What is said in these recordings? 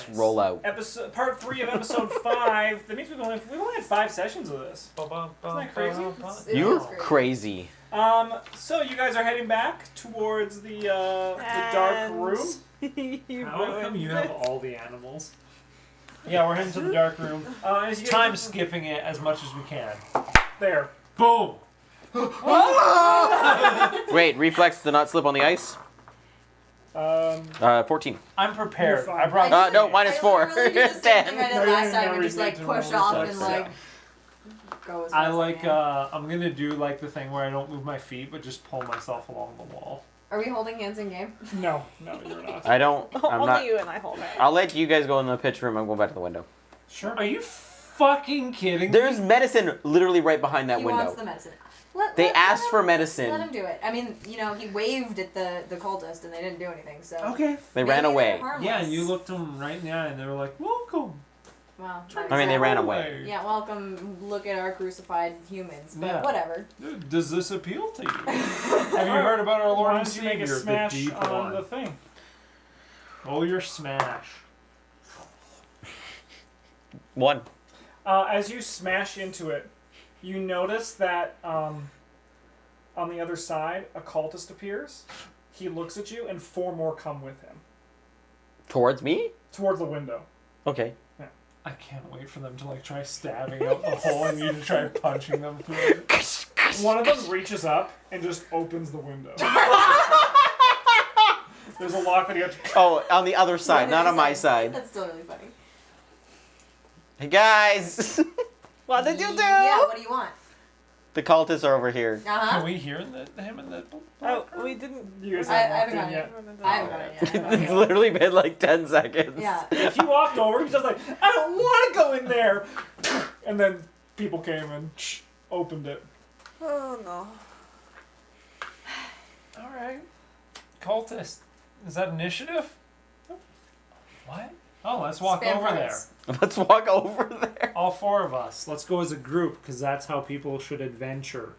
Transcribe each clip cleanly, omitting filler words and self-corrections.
just roll out. Part 3 of episode 5. That means we've only had 5 sessions of this. Isn't that crazy? You're crazy. So you guys are heading back towards the dark room. How come you have all the animals? Yeah, we're heading to the dark room. Time skipping it as much as we can. There. Boom! Wait, reflex to not slip on the ice? 14. I'm prepared. You're I fine. brought. No, minus 4. I literally did the same thing I 10. did last time and No, just like you push roll off reflex, and like go as fast I as like. can. I'm gonna do like the thing where I don't move my feet, but just pull myself along the wall. Are we holding hands in game? No, you're not. I'm Only not. you and I hold it. I'll let you guys go in the pitch room. I'm going back to the window. Sure. Are you fucking kidding There's me? medicine literally right behind that He window. wants the medicine. They asked him- for medicine. Let him do it. I mean, you know, he waved at the cultist and they didn't do anything, so. Okay. They Maybe ran they're away. harmless. Yeah, and you looked them right in the eye, and they were like, "Welcome." Well, I mean, they ran away. Yeah, welcome. Look at our crucified humans, but Yeah. whatever. Does this appeal to you? Have you heard about our Lord Why and don't you make Savior, a smash the deep on one? the thing? Oh, your smash. 1. As you smash into it, you notice that on the other side, a cultist appears. He looks at you, and 4 more come with him Towards me? towards the window. Okay. I can't wait for them to like try stabbing out the hole and you to try punching them through it. One of them reaches up and just opens the window. There's a lock that you have to... Oh, on the other side, not on my side. That's still really funny. Hey guys! What did you do? Yeah, what do you want? The cultists are over here. Uh-huh. Can we hear him and the? Oh, we didn't. You guys I haven't haven't walked got in it. yet. I haven't got it yet. It's literally been like 10 seconds. Yeah. If he walked over, he's just like, I don't want to go in there. And then people came and opened it. Oh no. All right. Cultist. Is that initiative? What? Oh, let's walk Spam over there. cards. Let's walk over there. All 4 of us. Let's go as a group because that's how people should adventure.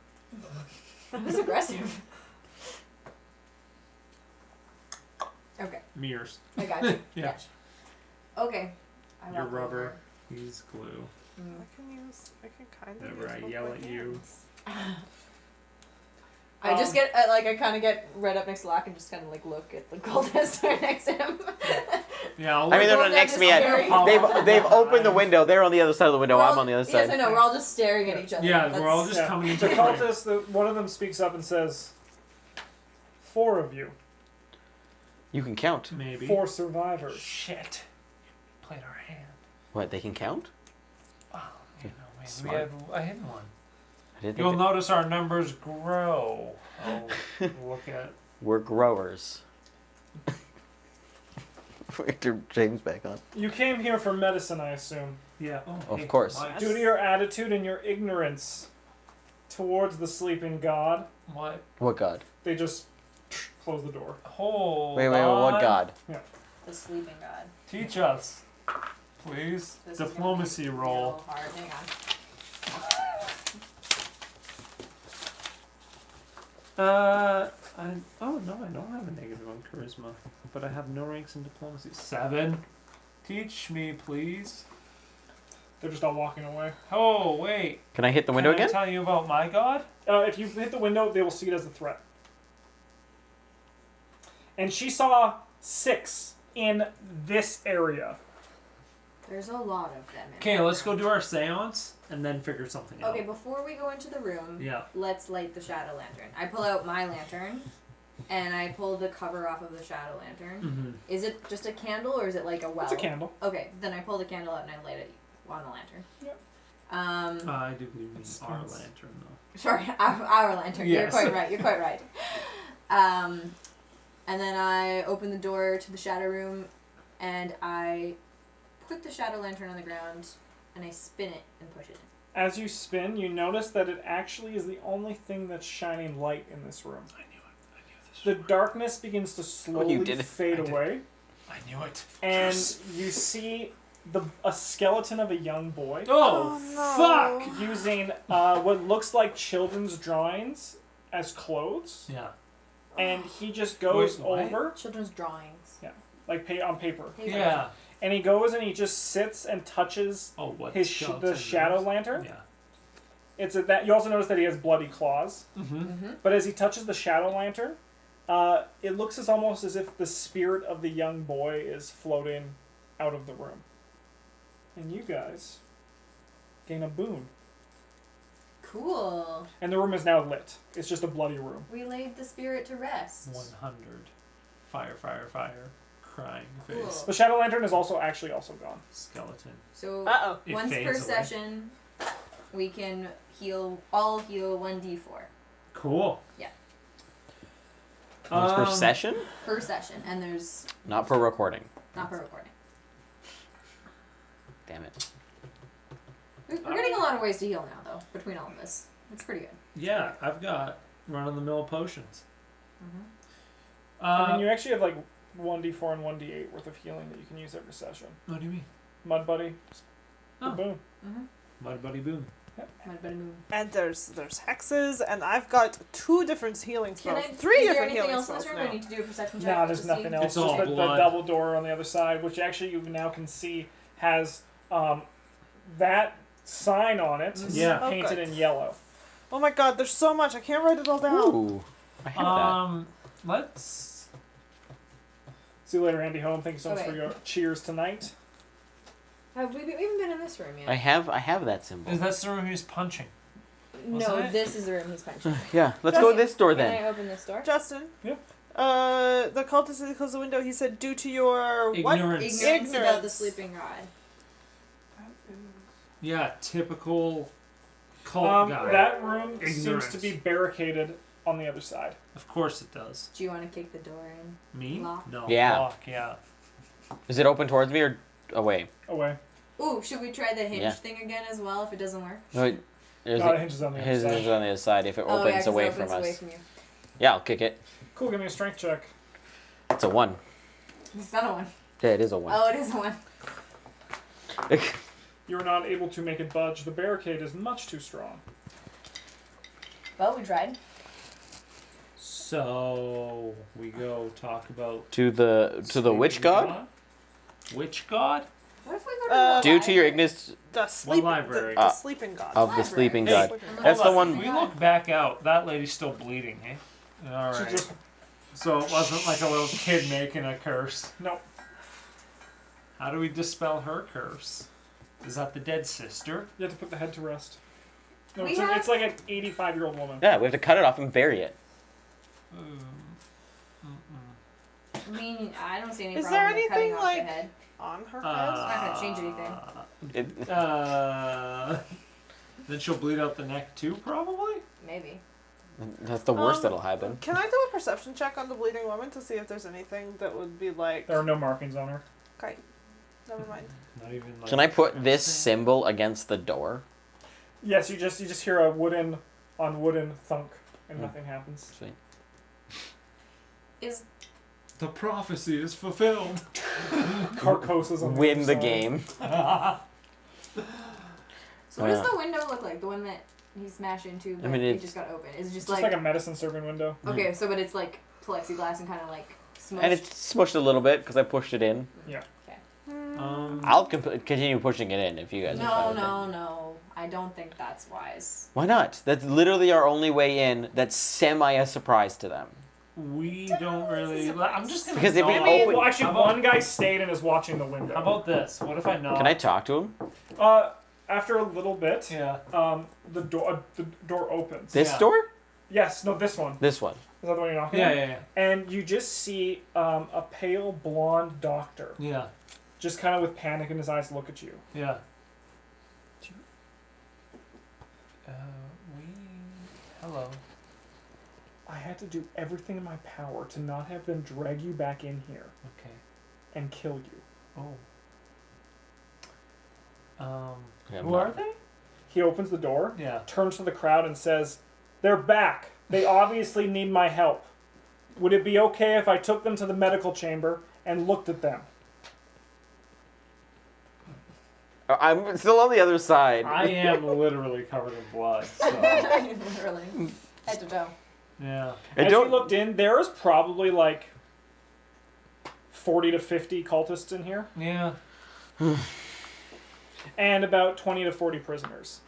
That was aggressive. Okay, Mirrors. I got you. Yeah. Got you. Okay. I Your walk rubber. over. He's glue. I can kind of. Whenever I yell at you. I just get I kind of get right up next to Locke and just kind of like look at the cultist right next to him. Yeah. I mean, they're not next to me yet. They've opened the window. They're on the other side of the window. I'm on the other side. Yes, I know. We're all just staring at each other. Yeah, That's, we're all just coming into The frame. cultist, one of them speaks up and says, 4 of you. You can count. Maybe. 4 survivors. Shit. Played our hand. What, they can count? Oh, you know, maybe we Smart. have a hidden one. I didn't You'll think notice our numbers grow. Oh, look at. we're growers. We turn James back on. You came here for medicine, I assume. Yeah. Oh, Of hey, course. Mike. Due to your attitude and your ignorance towards the sleeping god, What? What god? they just close the door. Hold Wait, what on. god? the sleeping god. Teach us, please. This is gonna Diplomacy be roll. real hard. Hang on. Oh no, I don't have a negative on charisma, but I have no ranks in diplomacy. 7. Teach me, please. They're just all walking away. Oh wait. Can I hit the window Can again? I tell you about my god? If you hit the window, they will see it as a threat. And she saw 6 in this area. There's a lot of them. Okay, let's go do our seance and then figure something out. Okay, before we go into the room, Yeah. let's light the shadow lantern. I pull out my lantern, and I pull the cover off of the shadow lantern. Mm-hmm. Is it just a candle, or is it like a well? It's a candle. Okay, then I pull the candle out and I light it on the lantern. Yep. I do believe you mean It's- our it's- lantern though. Sorry, our lantern. Yes. You're quite right. You're quite right. And then I open the door to the shadow room, and I put the shadow lantern on the ground, and I spin it and push it. As you spin, you notice that it actually is the only thing that's shining light in this room. I knew it. I knew this. The darkness begins to slowly did it. fade I did. away, I knew it. and Yes. you see a skeleton of a young boy Oh, Oh, no. fuck! using what looks like children's drawings as clothes, Yeah. and he just goes Wait, what? over Children's drawings. like on paper. Paper. Yeah. And he goes and he just sits and touches Oh, what? the skeleton shadow is? lantern. Yeah. That you also notice that he has bloody claws. Mm-hmm. But as he touches the shadow lantern, it looks almost as if the spirit of the young boy is floating out of the room. And you guys gain a boon. Cool. And the room is now lit. It's just a bloody room. We laid the spirit to rest. 100. Fire, fire, fire. Crying face. Cool. The shadow lantern is also gone. Skeleton. So Uh-oh. It once fades per away. session, we can heal 1d4 Cool. Yeah. Once per session? per session, and there's Not per recording. not per recording. Damn it. We're getting a lot of ways to heal now, though. Between all of this, it's pretty good. Yeah, I've got run-of-the-mill potions. I mean, you actually have like 1d4 and 1d8 worth of healing that you can use every session. What do you mean? Mud Buddy. Oh. Boom. Mud Buddy Boom. Might better move. And there's hexes, and I've got 2 different healing Can spells. I? 3 is there different anything healing else in spells this room? now. I need to do a perception check. No, to there's see? nothing else. It's all Just the blood. double door on the other side, which actually you now can see has that sign on it, Yeah. Oh, painted good. in yellow. Oh my god, there's so much. I can't write it all down. Ooh. I have Let's... See you later, Andy Home. Thank you so much Okay. for your cheers tonight. Have we even been in this room that. yet? I have that symbol. Is that the room he's punching? No, wasn't it? this is the room he's punching. Yeah, let's go this door Can then. I open this door? Justin? Yeah. The cultist as he closed the window, he said, due to your what? Ignorance. Ignorance about the Ignorance. sleeping god. Yeah, typical cult guy. That room Ignorance. seems to be barricaded on the other side. Of course it does. Do you want to kick the door in? Me? Lock. No. Yeah. Lock, yeah. Is it open towards me or away? Away. Ooh, should we try the hinge Yeah. thing again as well if it doesn't work? No, there's No, it hinges on the other his side. is on the other side. If it Oh, opens yeah, 'cause away it from opens us. away from you. Yeah, I'll kick it. Cool, give me a strength check. It's a 1. It's not a one. Yeah, it is a 1. Oh, it is a one. You're not able to make it budge. The barricade is much too strong. Well, we tried. So we go talk about to the witch sleeping god? Witch god? What if we go to the Due to your library? ignorance The sleeping, library? the sleeping god. of the Library. sleeping Hey. god. Sleeping god. That's the Hold on, one- if we look back out, that lady's still bleeding, eh? Alright. just- So it wasn't like a little kid making a curse. No. How do we dispel her curse? Is that the dead sister? You have to put the head to rest. No, We it's, have- it's like an 85-year-old woman. Yeah, we have to cut it off and bury it. I mean, I don't see any Is problem there with cutting anything, off like- the head. On her head? not gonna change anything. Then she'll bleed out the neck too, probably? Maybe. That's the worst Um, that'll happen. Can I do a perception check on the bleeding woman to see if there's anything that would be like... There are no markings on her. Okay. Never mind. Not even like Can I put this symbol against the door? Yes, you just hear a wooden thunk, and nothing happens. Sweet. Is The prophecy is fulfilled. Carcosa's on the Win other the side. game. so? What does the window look like? The one that he smashed into, but mean, it it's- just got open. Is it just It's just like a medicine serving window. okay? So, but it's like plexiglass and kind of like smushed. And it's smushed a little bit because I pushed it in. Yeah. I'll continue pushing it in if you guys are fine No, with it. no. I don't think that's wise. Why not? That's literally our only way in that's semi a surprise to them. We don't really. I'm just gonna. Because if we knock. open- Well, actually, How about- one guy stayed and is watching the window. How about this? What if I knock? Can I talk to him? After a little bit, Yeah. the door opens. This Yeah. door? Yes, no, this one. This one. Is that the one you're knocking Yeah, on? yeah, And you just see a pale blonde doctor, yeah. just kind of with panic in his eyes, look at you. Yeah. Hello. I had to do everything in my power to not have them drag you back in here Okay. and kill you. Oh. Yeah, Who are they? He opens the door, Yeah. turns to the crowd and says, "They're back. They obviously need my help. Would it be okay if I took them to the medical chamber and looked at them?" I'm still on the other side. I am literally covered in blood. So. Literally, head to toe. Yeah. I As don't. you looked in, there is probably like 40 to 50 cultists in here. Yeah. and about 20 to 40 prisoners.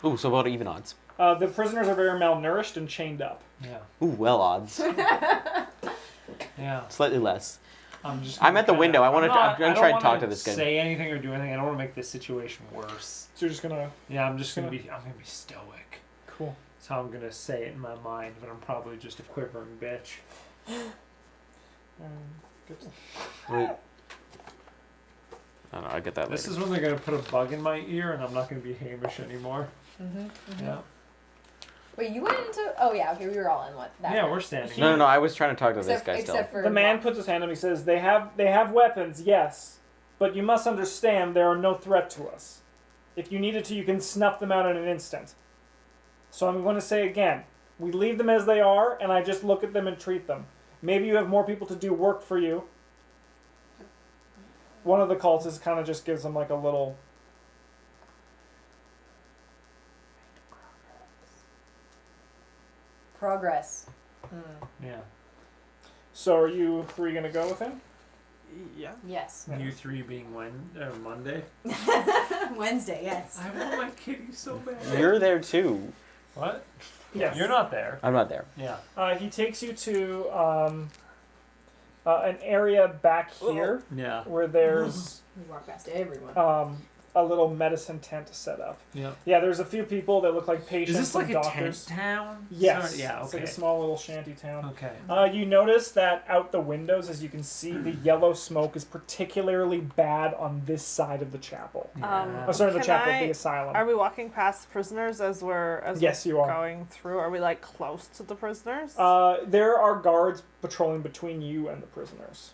Ooh, so about even odds. The prisoners are very malnourished and chained up. Yeah. Ooh, well odds. Yeah. Slightly less. I'm at the window. I'm gonna try to talk to this guy. Say anything or do anything. I don't want to make this situation worse. So you're just gonna... Yeah, I'm gonna be stoic. Cool. That's how I'm gonna say it in my mind, but I'm probably just a quivering bitch. Good. Wait. I don't know, I'll get that This later. is when they're gonna put a bug in my ear, and I'm not gonna be Hamish anymore. Yeah. Wait, you went into... Oh, yeah, okay, we were all in what? That Yeah, room. we're standing. No, I was trying to talk to this guy still. Except for The man Locke. puts his hand up and he says, they have weapons, yes. But you must understand they are no threat to us. If you needed to, you can snuff them out in an instant. So I'm going to say again, we leave them as they are, and I just look at them and treat them. Maybe you have more people to do work for you. One of the cultists kind of just gives them like a little... Progress. Yeah. So are you three going to go with him? Yeah. Yes. Yeah. You three being Monday. Wednesday, yes. I want my kitty so bad. You're there too. What? Yes. You're not there. I'm not there. Yeah. He takes you to an area back here Yeah. where there's We walk past everyone. a little medicine tent set up. Yeah. Yeah, there's a few people that look like Is patients this like and a doctors. tent town? Yes. Sorry, yeah. It's Okay. like a small little shanty town. Okay. You notice that out the windows, as you can see, the yellow smoke is particularly bad on this side of the chapel. Yeah. Oh, sorry, the Can chapel, I- the asylum. Are we walking past prisoners as Yes, you we're are. going through? Are we like close to the prisoners? There are guards patrolling between you and the prisoners.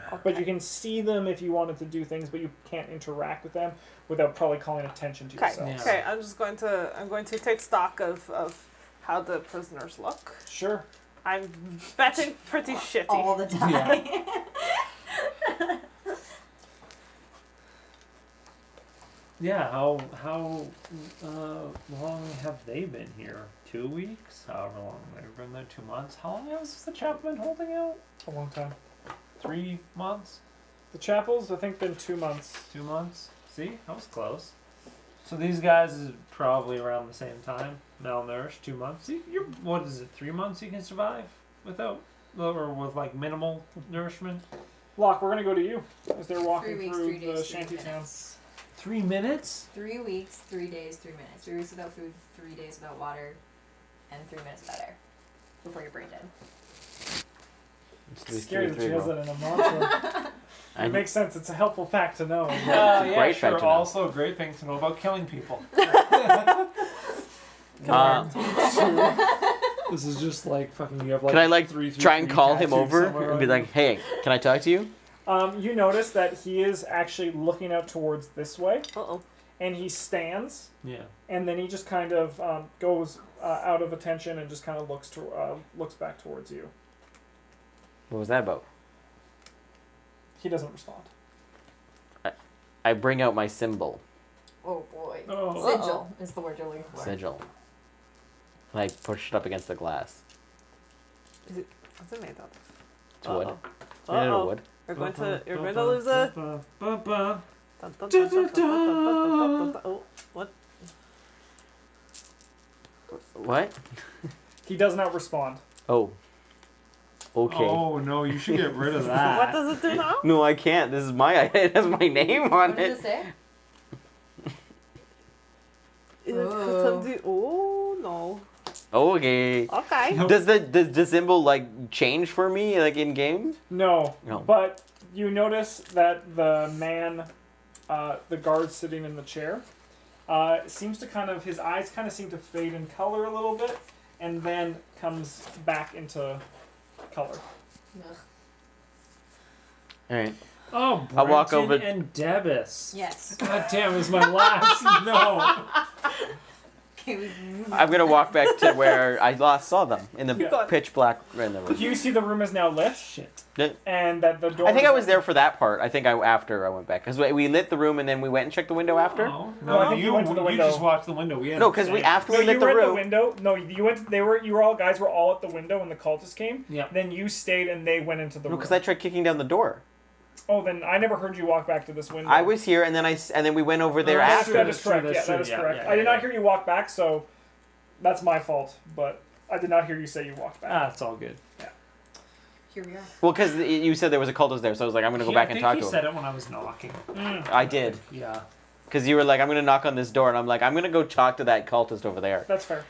Okay. But you can see them if you wanted to do things, but you can't interact with them without probably calling attention to Okay. yourself. Yeah. Okay. I'm going to take stock of how the prisoners look. Sure. I'm betting pretty shitty. All the time. Yeah. How long have they been here? 2 weeks? However long they've been there. 2 months. How long has the chapel been holding out? A long time. 3 months? The chapel's, I think, been 2 months. 2 months? See, that was close. So these guys is probably around the same time, malnourished. 2 months. See, you're what is it? 3 months you can survive without, or with like minimal nourishment. Locke, we're gonna go to you as they're 3 walking weeks, through 3 days, the 3 shanty town. minutes. 3 minutes? 3 weeks, 3 days, 3 minutes. 3 weeks without food, 3 days without water, and 3 minutes without air. Before you're brain dead. It's scary that she has that in a mantra. It makes sense. It's a helpful fact to know. Yeah, great fact to know. Also a great thing to know about killing people. This is just like fucking. You have like. Can I like three, try and call him tattoos over somewhere and be on like, "Hey, can I talk to you?" You notice that he is actually looking out towards this way, Uh-oh. and he stands, you? Yeah. and then he just kind of goes out of attention and just kind of looks back towards you. What was that about? He doesn't respond. I bring out my symbol, Oh boy. Oh. Sigil is the word you're looking for. sigil. And I push it up against the glass. What's it made of? It's wood. Uh-oh. It's made out of Uh-oh. wood. You're going to lose it. Oh, Oh, what? What? He does not respond. Oh. Okay. Oh no, you should get rid of that. What does it do now? No, I can't. This is my. It has my name on What does it it. say? Oh no. Okay. Okay. Does the symbol like change for me like in game? No. No. But you notice that the man, the guard sitting in the chair, seems to his eyes kind of seem to fade in color a little bit, and then comes back into color. Ugh. All right. Oh, Brenton I'll walk over- and Debus. Yes. God damn, is my last. No. Okay, we I'm gonna walk back to where I last saw them in the Yeah. pitch black in the room. You see the room is now lit, Shit. and that the door. I think is I was there for that part. I think after I went back because we lit the room and then we went and checked the window after. Oh, No, I no, think you went to the window. You just watched the window. We had No, because we after No, we you lit the were at the room. window. No, you went. You were all guys were all at the window when the cultists came. Yeah. Then you stayed, and they went into the No, room. because I tried kicking down the door. Oh, then I never heard you walk back to this window. I was here, and then we went over there That after. is correct. That's Yeah, true, that is yeah, correct. yeah, I did yeah. not hear you walk back, so that's my fault. But I did not hear you say you walked back. It's all good. Here we are. Well, because you said there was a cultist there, so I was like, I'm gonna go back and talk I to think him. he said it when I was knocking. I did, Yeah. because you were like, I'm gonna knock on this door, and I'm like, I'm gonna go talk to that cultist over there. That's fair.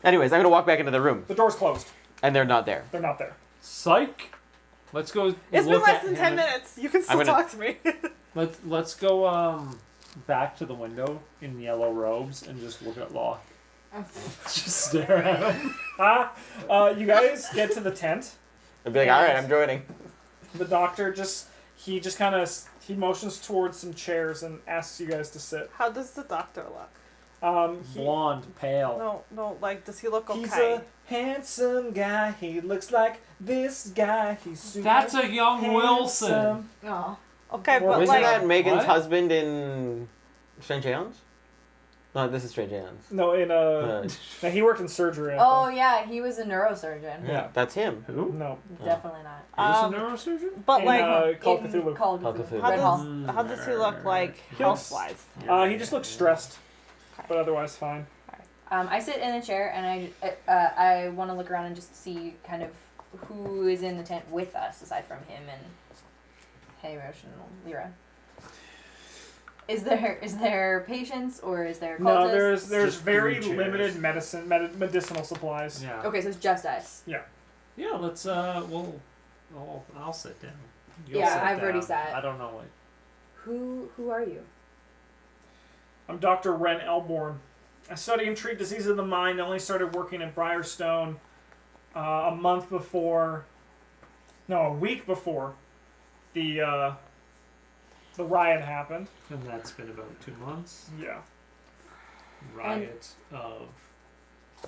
Anyways, I'm gonna walk back into the room, The door's closed. and they're not there. They're not there. Psych. Let's go. It's been look less at than him. 10 minutes. You can still gonna- talk to me. Let's go back to the window in yellow robes and just look at Law. Just stare at him. You guys get to the tent. I'd be like, all right, I'm joining. The doctor he kind of motions towards some chairs and asks you guys to sit. How does the doctor look? Blonde, pale. No, like, does he look okay? He's a handsome guy. He looks like this guy. He's super That's a young Wilson. handsome. Oh. Okay, Well, but Wasn't like, that Megan's What? husband in Strange AEONs? No, this is Strange AEONs. No, no, he worked in surgery. I Oh think. yeah, he was a neurosurgeon. Yeah. That's him. Who? No. Definitely not. He was a neurosurgeon? but In, like, Call of In Cthulhu. Call of Call of Cthulhu. Cthulhu. Red Hall. how does he look like Yes. health-wise? He just looks stressed, but otherwise fine. I sit in a chair and I want to look around and just see kind of who is in the tent with us aside from him and Hey Emotional Lyra. Is there patients or is there cultists? No, there's Just very three chairs. limited medicinal supplies. Yeah. Okay, so it's just us. Yeah, let's, I'll sit down. You'll Yeah, sit I've already down. sat. I don't know what. Who are you? I'm Dr. Ren Elborn. I study and treat diseases of the mind. I only started working at Briarstone a week before the riot happened. And that's been about 2 months. Yeah. Riot of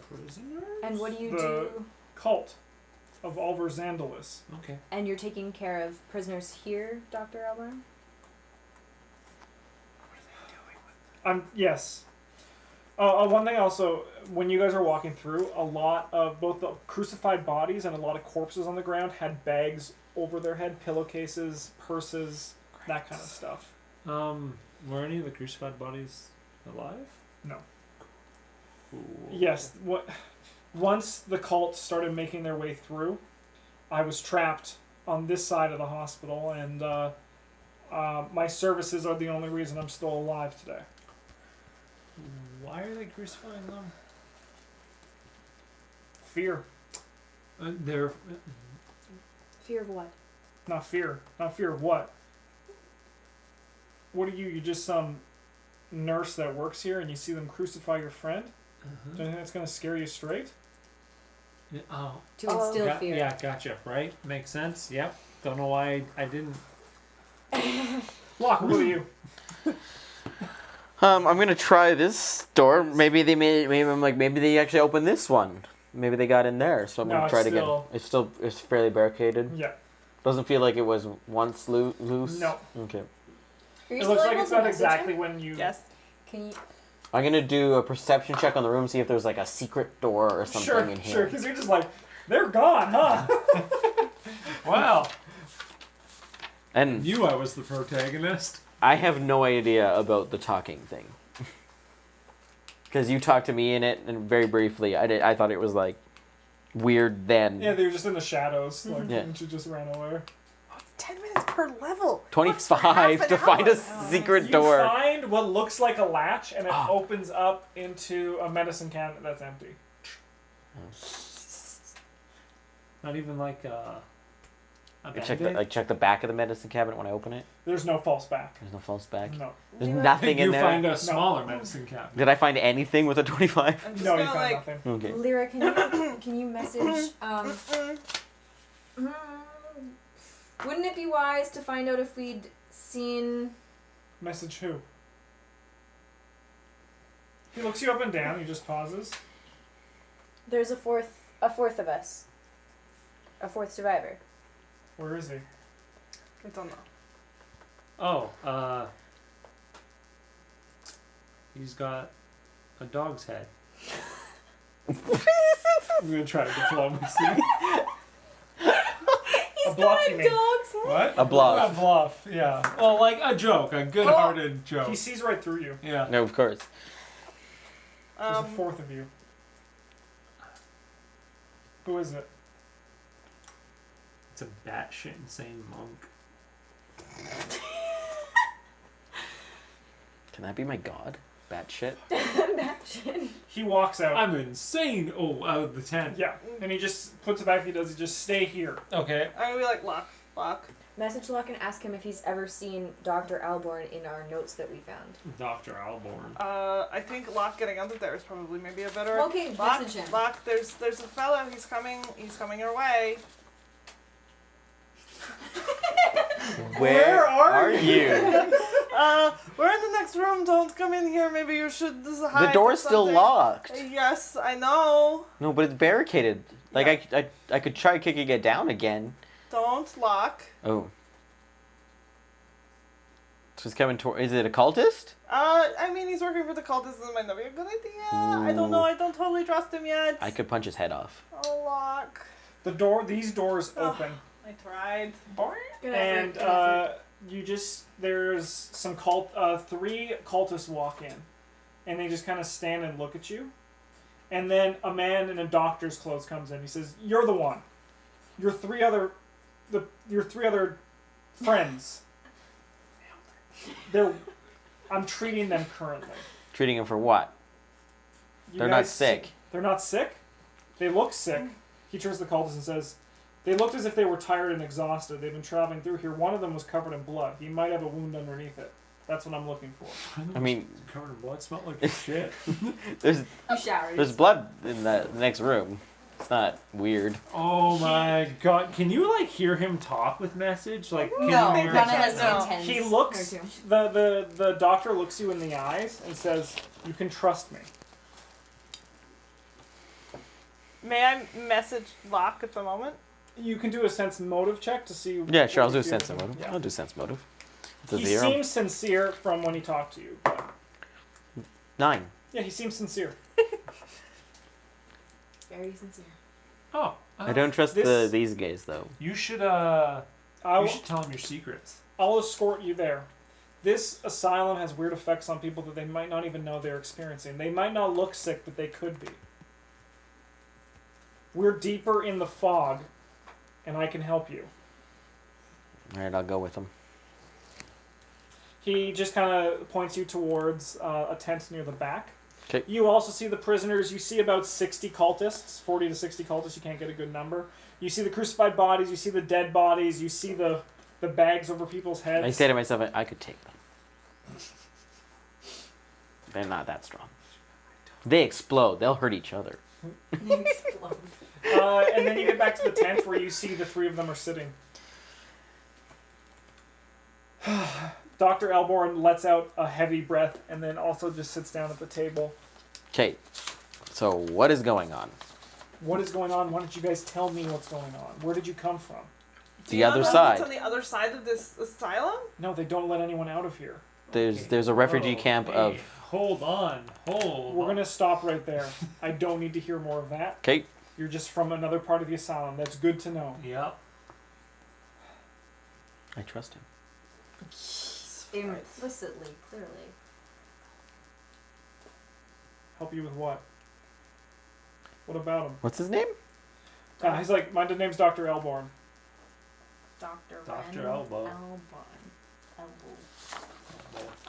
prisoners? And what do you The- do? Cult of Ulver Zandalis. Okay. And you're taking care of prisoners here, Dr. Elburn? Yes. One thing also, when you guys are walking through, a lot of both the crucified bodies and a lot of corpses on the ground had bags over their head, pillowcases, purses, that kind of stuff. Were any of the crucified bodies alive? No. Cool. Yes. Once the cult started making their way through, I was trapped on this side of the hospital, and my services are the only reason I'm still alive today. Why are they crucifying them? Fear. They're Fear of what? Not fear. Not fear of what? What are you? You're just some nurse that works here and you see them crucify your friend? Do you think that's going to scare you straight? oh. To instill Got- fear. Yeah, gotcha. Right? Makes sense. Yep. Don't know why I didn't. Locke, what are you? I'm gonna try this door. Maybe they actually opened this one. Maybe they got in there, so I'm No, gonna it's try it again. still- It's fairly barricaded. Yeah. Doesn't feel like it was once loose. No. Okay. Are you It still looks like able it's to not message exactly him? when you... Yes. Can you? I'm gonna do a perception check on the room, see if there's like a secret door or something Sure, in here. sure, because you're just like, they're gone, huh? Wow. And Knew I was the protagonist. I have no idea about the talking thing. Because you talked to me in it, and very briefly, I thought it was like weird then. Yeah, they were just in the shadows, like, Yeah. and she just ran away. 10 minutes per level. 25 to find a secret You door. find what looks like a latch, and it Ah. opens up into a medicine cabinet that's empty. Not even like a Check the back of the medicine cabinet when I open it. There's no false back. There's no false back. No. There's Lyra- nothing in you there. find a smaller medicine cabinet. Did I find anything with a 25? I'm just No, you gonna, found like, nothing. Okay. Lyra, can you message? Wouldn't it be wise to find out if we'd seen? Message who? He looks you up and down, he just pauses. There's a fourth of us. A fourth survivor. Where is he? I don't know. Oh, he's got a dog's head. I'm gonna try diplomacy. He's A block, got you a mean? dog's What? A bluff. A bluff, yeah. Well, like a joke, a good-hearted joke. He sees right through you. Yeah. No, of course. There's a fourth of you. Who is it? It's a batshit insane monk. Can that be my god? Batshit? He walks out. I'm insane. Oh, out of the tent. Yeah, and he just puts it back. He does. He just stay here. Okay. I'm gonna be like, Locke. Message Locke and ask him if he's ever seen Dr. Alborn in our notes that we found. Dr. Alborn. I think Locke getting out of there is probably maybe a better. Okay, message him. Locke, there's a fellow. He's coming your way. Where are you? We're in the next room. Don't come in here. Maybe you should hide. The door's or still something. locked. Yes, I know. No, but it's barricaded. Like, Yeah. I could try kicking it down again. Don't lock. Oh. So it's coming toward... Is it a cultist? I mean, he's working for the cultists. It might not be a good idea. I don't know. I don't totally trust him yet. I could punch his head off. Oh, Locke. These doors open. I tried. Good And effort. there's some three cultists walk in, and they just kind of stand and look at you, and then a man in a doctor's clothes comes in. He says, "You're the one. Your three other friends. I'm treating them currently. Treating him for what? You They're not guys sick. They're not sick. They look sick." He turns to the cultist and says, "They looked as if they were tired and exhausted. They've been traveling through here. One of them was covered in blood. He might have a wound underneath it. That's what I'm looking for." I mean... Covered in blood, smelled like shit. There's You showered. there's blood in the next room. It's not weird. Oh my god. Can you, like, hear him talk with message? Like, can No, you hear none him of talk? us intense. He looks. Or two. The doctor looks you in the eyes and says, "You can trust me." May I message Locke at the moment? You can do a sense motive check to see. Yeah, sure, I'll what do you sense feel. motive. Yeah. I'll do sense motive. It's a He 0. seems sincere from when he talked to you. But 9. yeah, he seems sincere. Very sincere. Oh. I don't trust This- these guys, though. You should, I you will, should tell him your secrets. I'll escort you there. This asylum has weird effects on people that they might not even know they're experiencing. They might not look sick, but they could be. We're deeper in the fog, and I can help you. Alright, I'll go with them. He just kind of points you towards a tent near the back. 'Kay. You also see the prisoners. You see about 60 cultists, 40 to 60 cultists. You can't get a good number. You see the crucified bodies. You see the dead bodies. You see the bags over people's heads. I say to myself, I could take them. They're not that strong. They explode. They'll hurt each other. Explode. And then you get back to the tent where you see the three of them are sitting. Dr. Alborn lets out a heavy breath and then also just sits down at the table. Okay, so what is going on? What is going on? Why don't you guys tell me what's going on? Where did you come from? Do The you not other know side. what's on the other side of this asylum? No, they don't let anyone out of here. There's a refugee Oh, camp hey, of... Hold on. We're going to stop right there. I don't need to hear more of that. Okay, You're just from another part of the asylum. That's good to know. Yep. I trust him. Implicitly, clearly. Help you with what? What about him? What's his name? He's like, my name's Dr. Elborn. Dr. Dr. Elbow.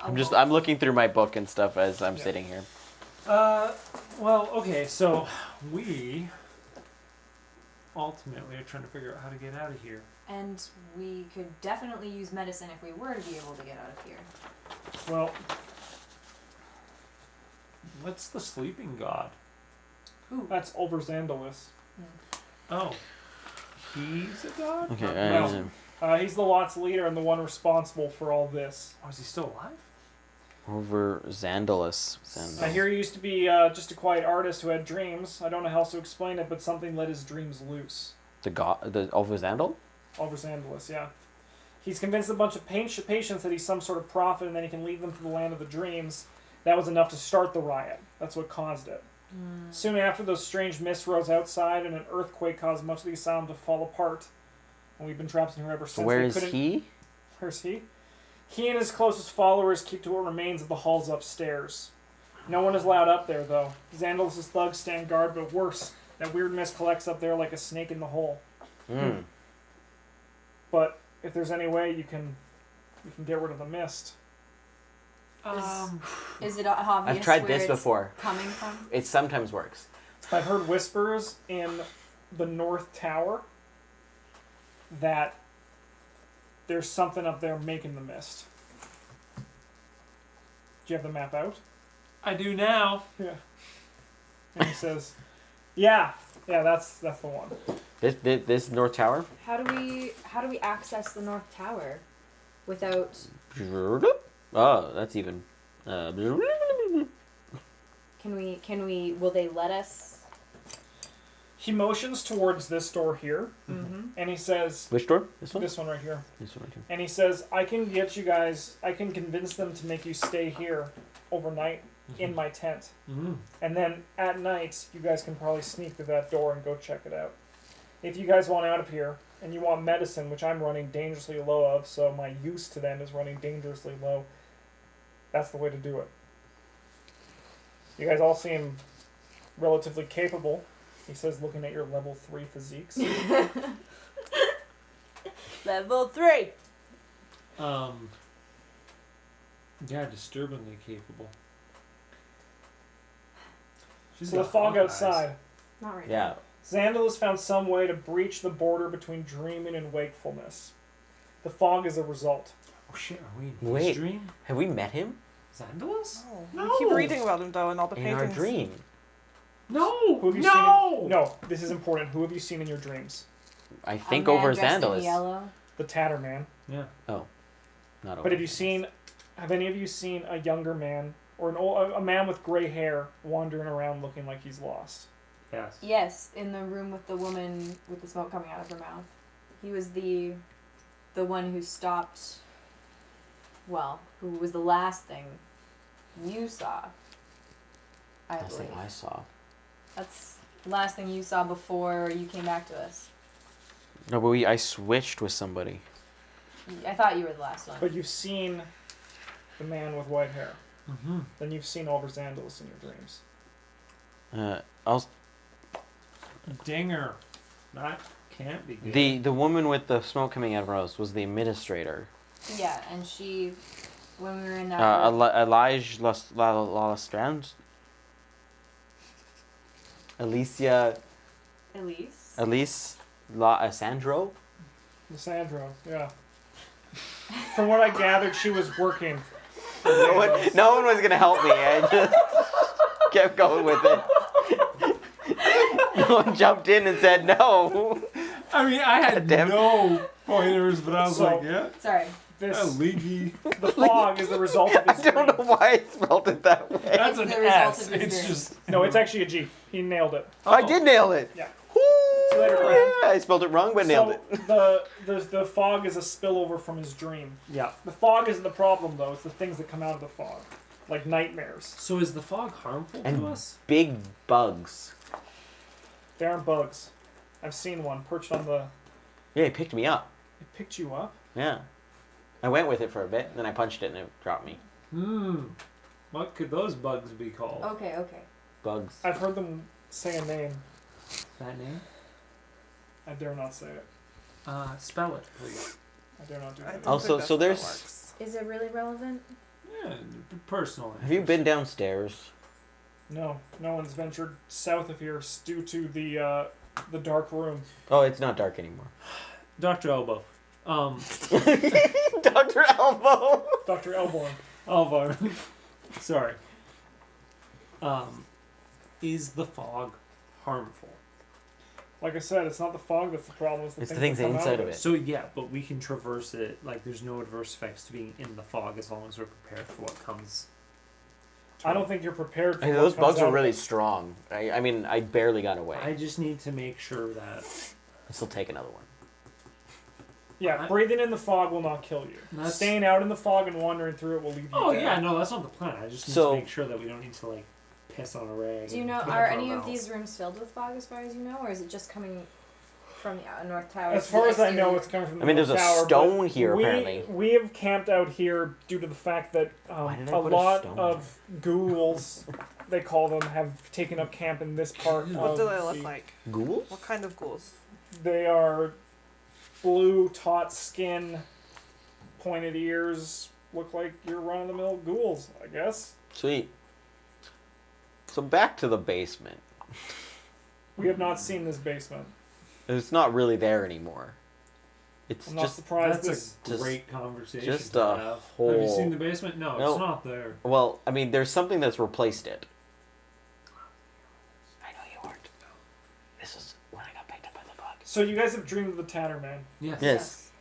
I'm looking through my book and stuff as I'm Yeah. sitting here. Well, okay, so we ultimately are trying to figure out how to get out of here. And we could definitely use medicine if we were to be able to get out of here. Well, What's the sleeping god? Ooh. that's Overzandalus. Oh. He's a god? Okay, No. He's the lot's leader and the one responsible for all this. Oh, is he still alive? over Zandalus. I hear he used to be just a quiet artist who had dreams. I don't know how else to explain it, but something let his dreams loose. The over Zandal? Overzandalus, yeah. He's convinced a bunch of patients that he's some sort of prophet and then he can lead them to the land of the dreams. That was enough to start the riot. That's what caused it. Soon after, those strange mists rose outside and an earthquake caused much of the asylum to fall apart. and we've been trapped in here ever since. Where We is couldn't- he? Where's he? He and his closest followers keep to what remains of the halls upstairs. No one is allowed up there, though. Xandalos' thugs stand guard, but worse, that weird mist collects up there like a snake in the hole. Hmm. But if there's any way you can get rid of the mist. Is it obvious I've tried where this it's before. coming from? It sometimes works. I've heard whispers in the North Tower that there's something up there making the mist. Do you have the map out? I do now. Yeah. And he says, yeah, that's the one. This North Tower? How do we access the North Tower without? Oh, that's even. Can we? Will they let us? He motions towards this door here, Mm-hmm. and he says, Which door? This one? this one right here. This one right here. And he says, I can convince them to make you stay here overnight in my tent. Mm-hmm. And then at night, you guys can probably sneak through that door and go check it out. If you guys want out of here, and you want medicine, which I'm running dangerously low of, so my use to them is running dangerously low, that's the way to do it. You guys all seem relatively capable, he says, looking at your level 3 physiques. Level 3. Yeah, disturbingly capable. She's So the got fog eyes. outside. Not right Yeah. Xandal has found some way to breach the border between dreaming and wakefulness. The fog is a result. Oh shit, are we in his Wait. dream? Have we met him? Xandalos? No. No. We keep reading about him though in all the In paintings. our dream. No! Who have you no! seen? No, this is important. Who have you seen in your dreams? I now. think A man over dressed in Xandalos. yellow. The Tatter Man. Yeah. Not over. But have any of you seen a younger man or a man with gray hair wandering around looking like he's lost? Yes. Yes, in the room with the woman with the smoke coming out of her mouth. He was the one who stopped. Well, who was the last thing you saw? I Last believe. thing I saw. That's the last thing you saw before you came back to us. No, but I switched with somebody. I thought you were the last one. But you've seen the man with white hair. Mm-hmm. Then you've seen Oliver Xandalos in your dreams. I'll. Dinger. That can't be good. The woman with the smoke coming out of her nose was the administrator. Yeah, and she, when we were in that. Elijah Lalastrand. Alicia. Elise. Sandro. Lissandro, yeah. From what I gathered, she was working. No one was gonna help me. I just kept going with it. No one jumped in and said no. I mean, I had Damn. no pointers, but I was So- like, yeah. Sorry. This Leaky. the fog is the result of I his don't know dreams. why I spelled it that way. That's an the result S. of his It's dream. just. No, it's actually a G. He nailed it. I did nail it. Yeah. Woo! See you later, Brian. Yeah, I spelled it wrong, but nailed it. So the fog is a spillover from his dream. Yeah. The fog isn't the problem though. It's the things that come out of the fog, like nightmares. So is the fog harmful And- to us? Big bugs. They aren't bugs. I've seen one perched on the. Yeah, he picked me up. It picked you up. Yeah. I went with it for a bit, then I punched it and it dropped me. What could those bugs be called? Okay. Bugs. I've heard them say a name. That name? I dare not say it. Spell it, please. I dare not do I that. don't Also, think that's so how it there's- works. Is it really relevant? Yeah, personal. Have you been downstairs? No, no one's ventured south of here due to the dark room. Oh, it's not dark anymore. Dr. Elbow. Dr. Elbow! Dr. Elborn. Alvar. Sorry. Is the fog harmful? Like I said, it's not the fog that's the problem. It's the things that come inside out of it. So yeah, but we can traverse it. Like there's no adverse effects to being in the fog as long as we're prepared for what comes. I don't think you're prepared for Hey, what those comes bugs out are of really it. strong. I mean, I barely got away. I just need to make sure that. I'll still take another one. Yeah, breathing in the fog will not kill you. That's- Staying out in the fog and wandering through it will leave you Oh dead. yeah, no, that's not the plan. I just need So- to make sure that we don't need to like piss on a rag. Do you and know? put it Are in any our of these mouths. rooms filled with fog, as far as you know, or is it just coming from the North Tower. As to far the as I know, exterior. it's coming from the I mean, there's a tower, but stone here, we, apparently. We have camped out here due to the fact that Why did I a put a lot stone of ghouls, they call them, have taken up camp in this part What of do they look the- like? Ghouls? What kind of ghouls? They are blue, taut skin, pointed ears, look like your run-of-the-mill ghouls, I guess. Sweet. So back to the basement. We have not seen this basement. It's not really there anymore. It's I'm not just surprised That's this... a great conversation just to a have. whole. Have you seen the basement? No, No. it's not there. Well, I mean, there's something that's replaced it. I know you weren't. This is when I got picked up by the bug. So you guys have dreamed of the Tatterman. Yes. Yes.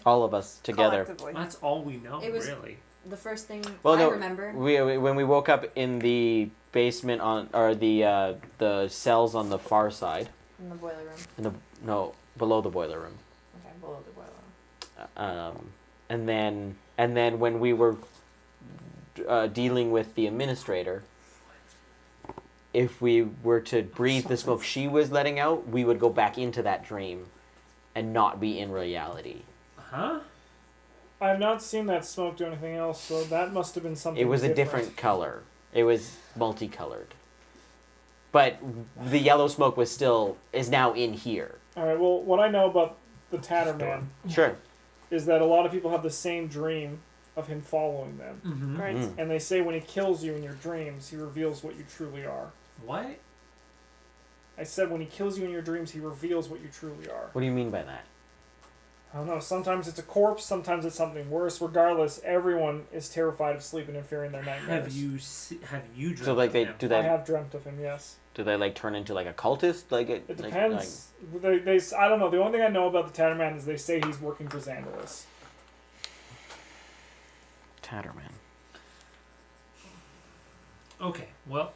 All of us together. Collectively. That's all we know, It was- really. The first thing Well, I no, remember. we when we woke up in the basement or the cells on the far side, In the boiler room. below the boiler room. Okay, below the boiler room. And then when we were dealing with the administrator, if we were to breathe the smoke she was letting out, we would go back into that dream and not be in reality. Huh? I have not seen that smoke do anything else, so that must have been something It was a different color. It was multicolored. But the yellow smoke is now in here. Alright, well, what I know about the Tatterman Sure. is that a lot of people have the same dream of him following them. Mm-hmm. Right. Mm. And they say when he kills you in your dreams, he reveals what you truly are. What? I said when he kills you in your dreams, he reveals what you truly are. What do you mean by that? I don't know, sometimes it's a corpse, sometimes it's something worse. Regardless, everyone is terrified of sleep and fearing their nightmares. Have you dreamt So like of they him? do I they have dreamt of him, yes. do they like turn into like a cultist? Like It depends. They, I don't know. The only thing I know about the Tatterman is they say he's working for Xandalis. Tatterman. Okay, well,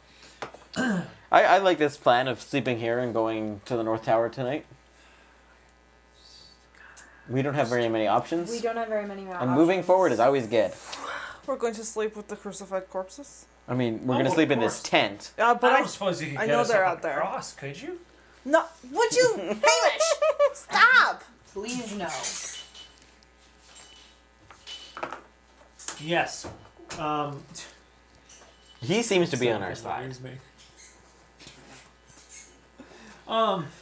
I like this plan of sleeping here and going to the North Tower tonight. We don't have very many options. We don't have very many more And moving options. forward is always good. We're going to sleep with the crucified corpses. I mean, we're Oh, gonna of sleep in this course. tent. Yeah, but I don't suppose you could I get know us they're up out a there. cross, could you? no. Would you, Hamish? Stop! Please no. Yes. He seems to be on our Something side. worries me.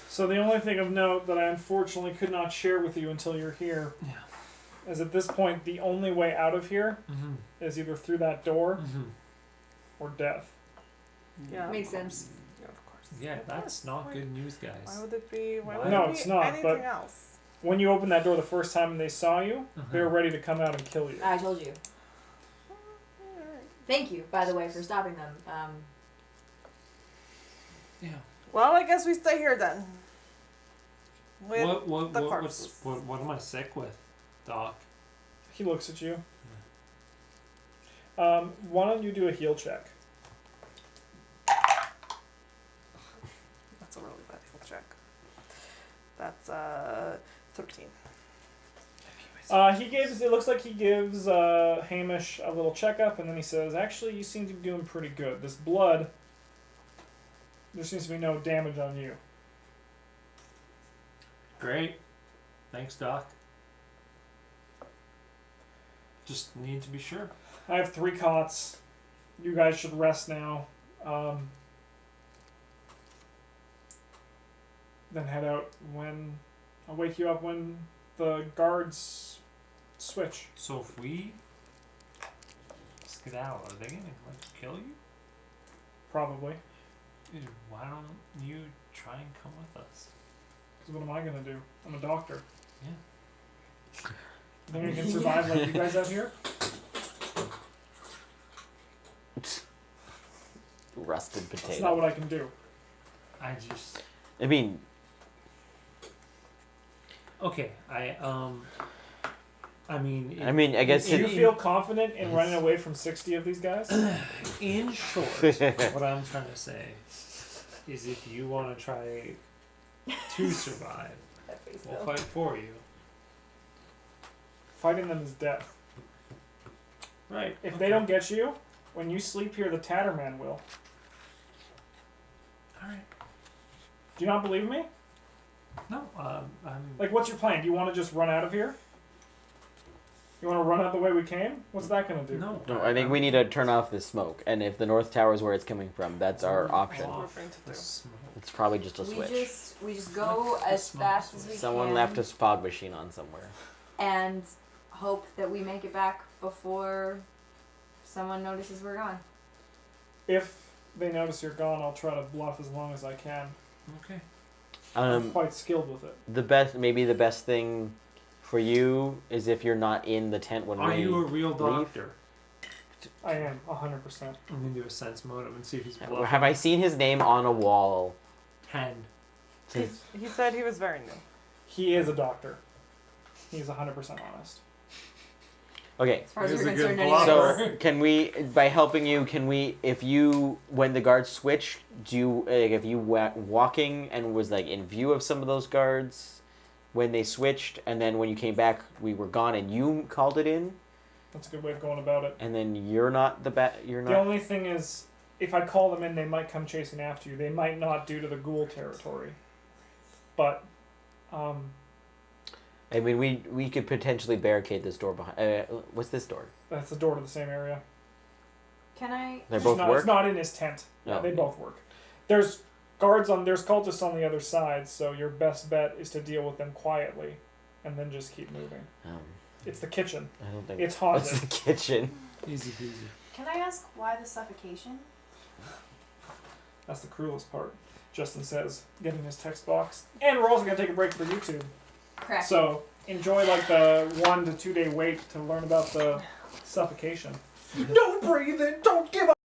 So the only thing of note that I unfortunately could not share with you until you're here is at this point the only way out of here Mm-hmm. is either through that door Mm-hmm. or death. Yeah. Makes sense. Yeah, of course. Yeah, that's not Why- good news, Why guys. would it be? Why Why? would No, it be it's not, anything but- else? When you opened that door the first time and they saw you, they were Uh-huh. ready to come out and kill you. I told you. Alright. Thank you, by the way, for stopping them. Yeah. Well, I guess we stay here then. With the What corpses. what am I sick with, Doc? He looks at you. Why don't you do a heal check? That's a really bad heal check. That's 13. He gives. It looks like he gives Hamish a little checkup, and then he says, "Actually, you seem to be doing pretty good. This blood. There seems to be no damage on you." Great. Thanks, Doc. Just need to be sure. I have 3 cots. You guys should rest now. Then head out when I'll wake you up when the guards switch. So if we skedaddle, are they gonna like kill you? Probably. Why don't you try and come with us? 'Cause what am I gonna do? I'm a doctor. Yeah. You think I can survive like you guys out here? Rusted That's potato. not what I can do. I just I mean, okay. I mean. I guess Do you it, feel confident in running away from 60 of these guys? In short, what I'm trying to say is, if you want to try to survive, That face we'll though. fight for you. Fighting them is death. Right. If they don't get you, when you sleep here, the Tatterman will. All right. Do you not believe me? No, I'm. Like, what's your plan? Do you want to just run out of here? You want to run out the way we came? What's that gonna do? No. No, I think we need to turn off the smoke, and if the north tower is where it's coming from, that's our option. Off We're going to the do. smoke. It's probably just a We switch. just go as fast as we Someone can. left a fog machine on somewhere. And hope that we make it back before someone notices we're gone. If they notice you're gone, I'll try to bluff as long as I can. Okay. I'm quite skilled with it. Maybe the best thing for you is if you're not in the tent when Are we you a real leave. doctor? I am 100%. I'm gonna do a sense motive and see if he's bluffing. Have I seen his name on a wall? Hand. Since, He said he was very new. He is a doctor. He's 100% honest. okay, As far as He's we're a good concerned, bluffer. anyways. so can we, by helping you, when the guards switch, do you, if you walking and was like in view of some of those guards when they switched, and then when you came back, we were gone and you called it in, That's a good way of going about it. and then you're not you're The not. only thing is, if I call them in, they might come chasing after you. They might not due to the ghoul territory. But, I mean, we could potentially barricade this door behind. What's this door? that's the door to the same area. Can I? They It's both not, work. It's not in his tent. No. They both work. There's cultists on the other side, so your best bet is to deal with them quietly, and then just keep moving. It's the kitchen. I don't think It's it's haunted. the kitchen. Easy peasy. Can I ask why the suffocation? That's the cruelest part. Justin says, getting his text box. And we're also going to take a break for YouTube. Correct. So enjoy like the 1 to 2 day wait to learn about the suffocation. No breathing! Don't give up!